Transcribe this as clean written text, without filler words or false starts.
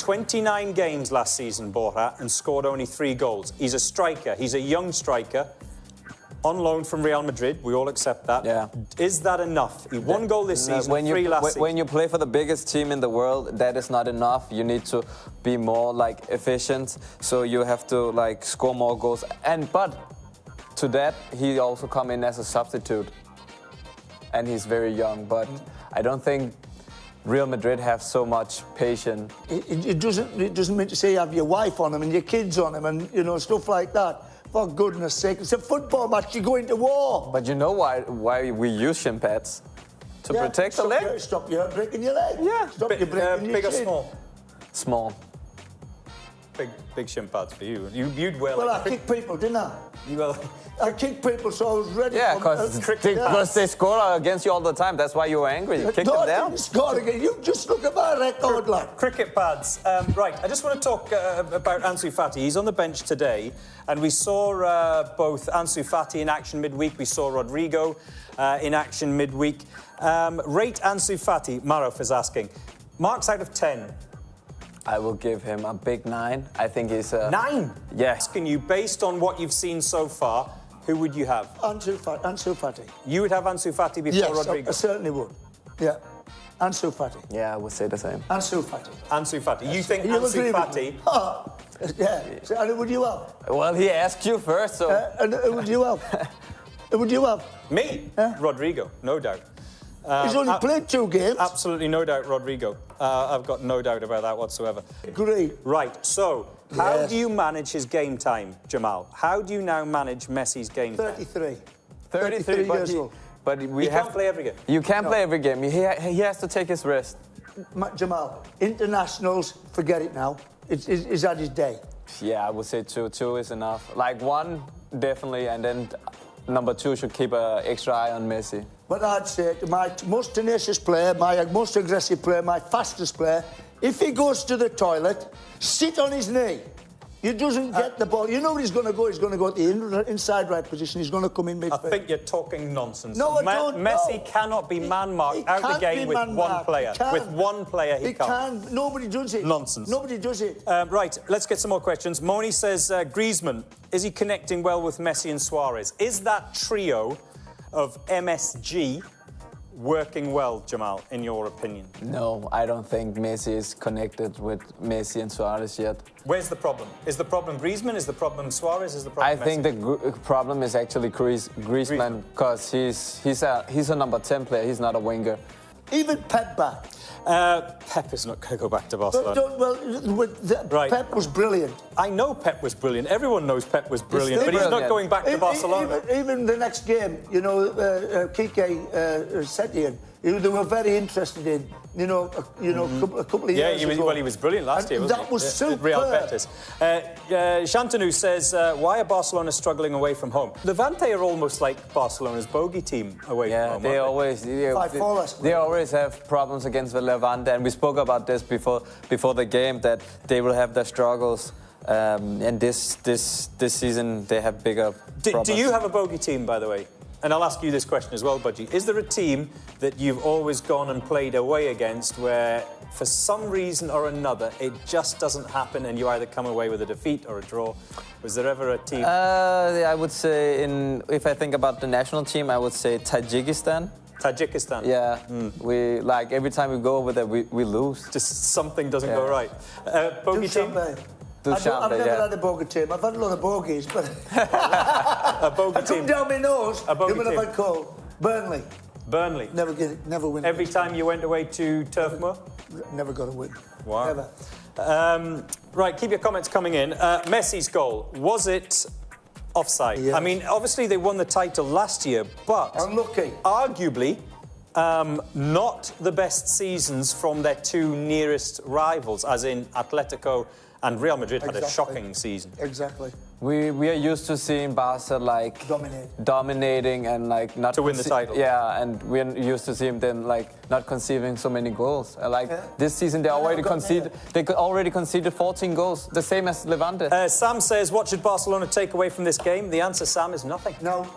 29 games last season, Borja, and scored only 3 goals. He's a striker. He's a young striker. On loan from Real Madrid, we all accept that. Yeah. Is that enough? He 1 goal this season, 3 last season. When you play for the biggest team in the world, that is not enough. You need to be more like efficient. So you have to like score more goals. But to that, he also come in as a substitute, and he's very young. But I don't think Real Madrid have so much patience. It doesn't mean to say you have your wife on him and your kids on him and stuff like that. For goodness sake, it's a football match, you go into war. But you know why we use shin pads? To protect the leg? Stop you breaking your leg. Yeah. Stop you breaking your Big or shin. small? Small. Big shin pads for you. You'd wear Well, like... I kicked people, didn't I? I kicked people, so I was ready. Yeah, because they score against you all the time. That's why you were angry. You kicked them down. Score again. You just look at my record, lad. Cricket pads. Right, I just want to talk about Ansu Fati. He's on the bench today, and we saw both Ansu Fati in action midweek. We saw Rodrigo in action midweek. Rate Ansu Fati, Marouf is asking. Marks out of 10. I will give him a big 9. I think he's a... 9? Yes. Asking you, based on what you've seen so far, who would you have? Ansu Fati. You would have Ansu Fati before Rodrigo? Yes, I certainly would. Yeah. Ansu Fati. Yeah, I would say the same. Ansu Fati. Ansu Fati. You think You Ansu agree with Fati... me? Yeah. So, and who would you have? Well, he asked you first, so... And who would you have? Who would you have? Me? Rodrigo, no doubt. He's only played 2 games. Absolutely no doubt, Rodrigo. I've got no doubt about that whatsoever. Great. Right, so how do you manage his game time, Jamal? How do you now manage Messi's game time? 33. 33 years old. But we He can't play every game. You can't play every game. He has to take his rest. Jamal, internationals, forget it now. It's at his day. Yeah, I would say 2. 2 is enough. Like 1, definitely, and then number 2 should keep an extra eye on Messi. But I'd say to my most tenacious player, my most aggressive player, my fastest player, if he goes to the toilet, sit on his knee. He doesn't get the ball. You know where he's going to go? He's going to go to the inside right position. He's going to come in midfield. I think you're talking nonsense. No, I don't. Messi cannot be man-marked out the game with one player. With one player, he can't. Nobody does it. Nonsense. Nobody does it. Right, let's get some more questions. Moni says, Griezmann, is he connecting well with Messi and Suarez? Is that trio of MSG working well, Jamal, in your opinion? No, I don't think Messi is connected with Messi and Suarez yet. Where's the problem? Is the problem Griezmann? Is the problem Suarez? Is the problem I think the problem is actually Griezmann, because he's a number 10 player. He's not a winger. Even Pep back. Pep is not going to go back to Barcelona. Right. Pep was brilliant. I know Pep was brilliant. Everyone knows Pep was brilliant, but he's not going back to Barcelona. Even the next game, Kike Setien, they were very interested in, a couple of years ago. Well, he was brilliant last year, wasn't he? That was superb. Real Betis. Shantanu says, why are Barcelona struggling away from home? Levante are almost like Barcelona's bogey team away from home. They always, they always have problems against the Levante, and we spoke about this before the game, that they will have their struggles. And this season they have bigger problems. Do you have a bogey team, by the way? And I'll ask you this question as well, Budgie. Is there a team that you've always gone and played away against where, for some reason or another, it just doesn't happen and you either come away with a defeat or a draw? Was there ever a team? I would say, if I think about the national team, I would say Tajikistan. Tajikistan? Yeah. We, like, every time we go over there, we lose. Just something doesn't go right. Bogey team? I've never had a bogey team. I've had a lot of bogeys, but a bogey team. Come down my nose. A bogey team. I've called Burnley. Burnley. Never win. Every time you went away to Turf Moor? Never got a win. Wow. Never. Right, keep your comments coming in. Messi's goal, was it offside? Yes. I mean, obviously they won the title last year, but unlucky. Arguably, not the best seasons from their 2 nearest rivals, as in Atletico and Real Madrid had a shocking season. Exactly. We are used to seeing Barca like dominating and like not to win the title. Yeah, and we're used to seeing them like not conceding so many goals. This season they already conceded 14 goals, the same as Levante. Sam says, what should Barcelona take away from this game? The answer, Sam, is nothing. No.